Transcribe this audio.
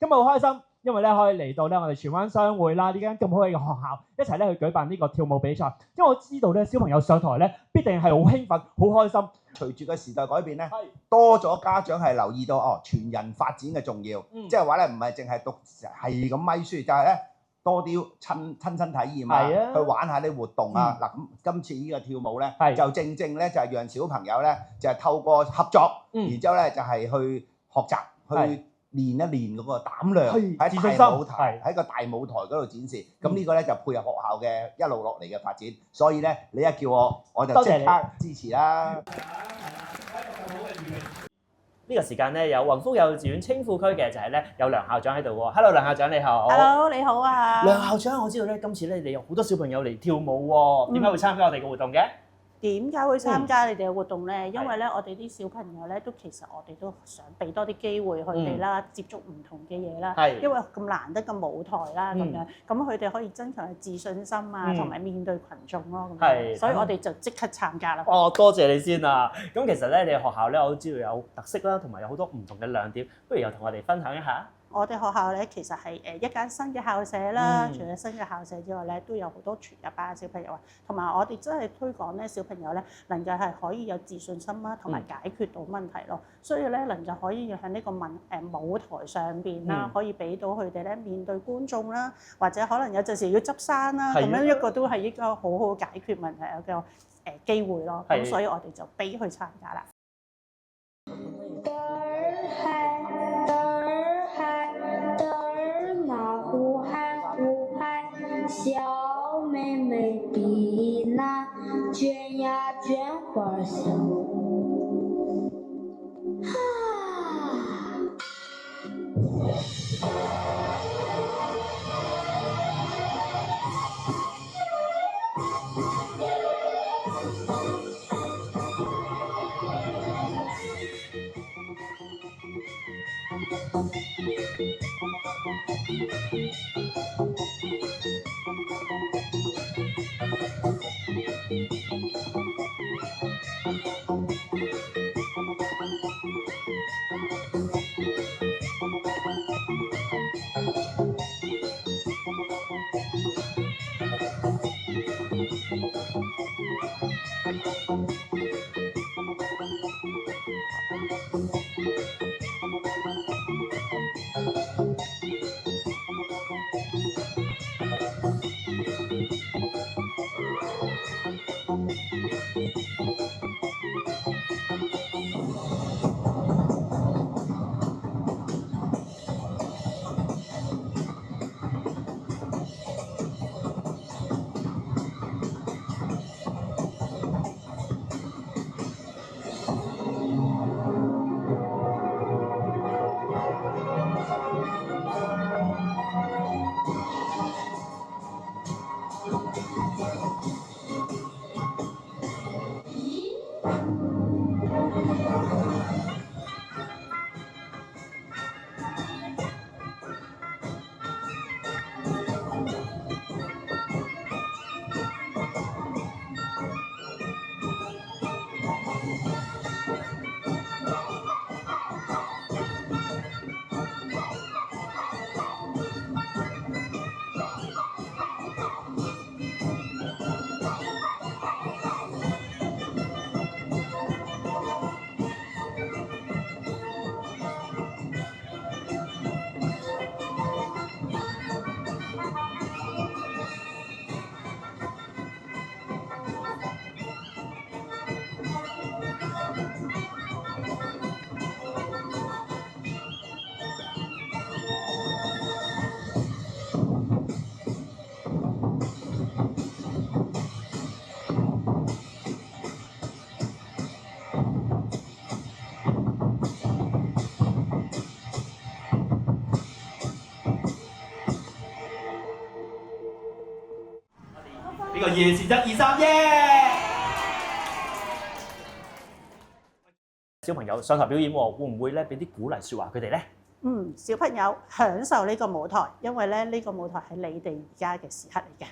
今日好開心，因為咧可以嚟到咧我哋荃灣商會啦呢間咁好嘅學校，一齊咧去舉辦呢個跳舞比賽。因為我知道咧小朋友上台咧必定係好興奮、好開心。隨住個時代改變咧，多咗家長係留意到全人發展嘅重要，即係話咧唔係淨係讀係咁咪書，就係咧多啲親身體驗啊，去玩下啲活動啊。嗱咁今次呢個跳舞咧，就正正咧就係讓小朋友咧就係透過合作，然之後咧就係去學習去。練一練嗰個膽量喺大舞台，喺個大舞台嗰度展示。咁呢個咧就配合學校嘅一路落嚟嘅發展。所以咧，你一叫我就即刻支持啦。呢個時間咧有宏福幼稚園青富區嘅就係咧有梁校長喺度喎。Hello， 梁校長你好。Hello， 你好啊。梁校長，我知道咧今次咧你有好多小朋友嚟跳舞喎，點解會參加我哋嘅活動嘅？點解會參加你哋嘅活動咧？因為咧，我哋啲小朋友咧，其實我哋都想俾多啲機會佢哋啦，接觸唔同嘅嘢啦。因為咁難得嘅舞台啦，咁樣，咁佢哋可以增強自信心啊，同埋面對群眾咯。咁樣，所以我哋就即刻參加啦。哦，多謝你先啊！咁其實咧，你學校咧，我都知道有特色啦，同埋有好多唔同嘅亮點，不如又同我哋分享一下。我哋學校咧其實係一間新嘅校舍啦，除咗新嘅校舍之外咧，都有好多全日班嘅小朋友啊，同埋我哋真係推廣咧小朋友咧能夠係可以有自信心啦，同埋解決到問題咯。所以咧能夠可以喺呢個舞台上邊啦，可以俾到佢哋咧面對觀眾啦，或者可能有陣時要執生啦，咁樣一個都係一個好好解決問題嘅個機會咯。咁所以我哋就俾佢參加啦。小妹妹比那卷呀卷花香。呢個夜前1、2、3耶！小朋友上台表演喎，會唔會咧俾啲鼓勵説話佢哋咧？小朋友享受呢個舞台，因為咧呢個舞台係你哋而家嘅時刻嚟嘅。